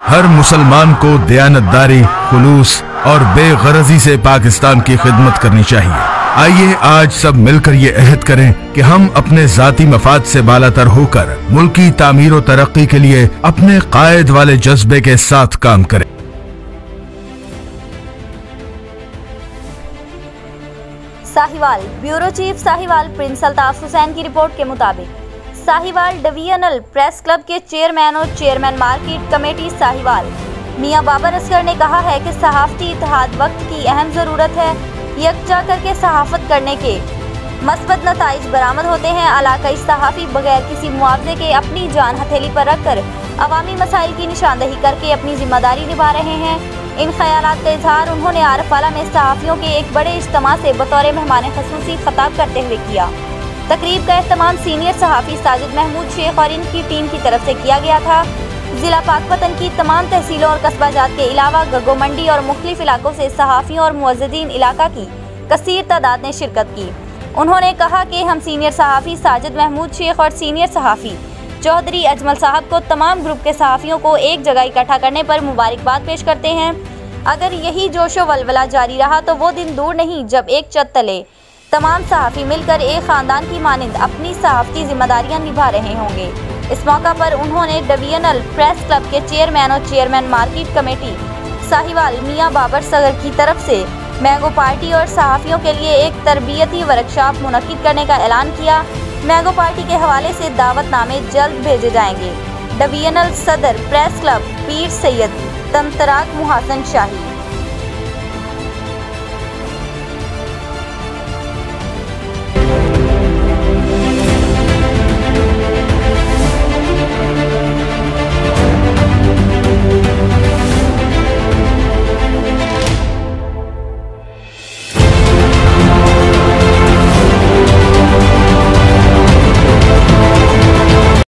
हर मुसलमान को दयानतदारी, खुलूस और बेगरजी से पाकिस्तान की खिदमत करनी चाहिए। आइए आज सब मिलकर ये अहद करें कि हम अपने जाती मफाद से बालातर होकर मुल्क की तामीर और तरक्की के लिए अपने कायद वाले जज्बे के साथ काम करें। Sahiwal bureau chief Sahiwal Prince Altaf Hussain की रिपोर्ट के मुताबिक साहिवाल डिवीजनल प्रेस क्लब के चेयरमैन और चेयरमैन मार्केट कमेटी साहिवाल मियां बाबर असगर ने कहा है कि सहाफ़ती इत्तेहाद वक्त की अहम ज़रूरत है। यकजा करके सहाफ़त करने के मस्बत नताइज बरामद होते हैं। इलाकाई सहाफ़ी बगैर किसी मुआवजे के अपनी जान हथेली पर रखकर अवामी मसाइल की निशानदही करके अपनी जिम्मेदारी निभा रहे हैं। इन ख्यालात का इजहार उन्होंने आरफवाला में सहाफ़ियों के एक बड़े इज्तिमा से बतौर मेहमान ख़ुसूसी खिताब करते हुए किया। तकरीब का एहतमाम सीनियर सहाफ़ी साजिद महमूद शेख और इनकी टीम की तरफ से किया गया था। ज़िला पाकपतन की तमाम तहसीलों और कस्बा जात के अलावा गग्गो मंडी और मुख्तलिफ इलाकों से सहाफ़ियों और मुअज़्ज़िज़ीन इलाका की कसीर तादाद ने शिरकत की। उन्होंने कहा कि हम सीनियर सहाफ़ी साजिद महमूद शेख और सीनियर सहाफ़ी चौधरी अजमल साहब को तमाम ग्रुप के सहाफ़ियों को एक जगह इकट्ठा करने पर मुबारकबाद पेश करते हैं। अगर यही जोशो वलवला जारी रहा तो वो दिन दूर नहीं जब एक छत तले तमाम सहाफ़ी मिलकर एक ख़ानदान की मानिंद अपनी सहाफ़ती जिम्मेदारियां निभा रहे होंगे। इस मौका पर उन्होंने डिवीजनल प्रेस क्लब के चेयरमैन और चेयरमैन मार्केट कमेटी साहिवाल मियां बाबर सगर की तरफ से मैंगो पार्टी और सहाफ़ियों के लिए एक तरबियती वर्कशॉप मुनक्किद करने का ऐलान किया। मैंगो पार्टी के हवाले से दावतनामे जल्द भेजे जाएंगे। डिवीजनल सदर प्रेस क्लब पीर सैयद तमतराक मुहसन शाही।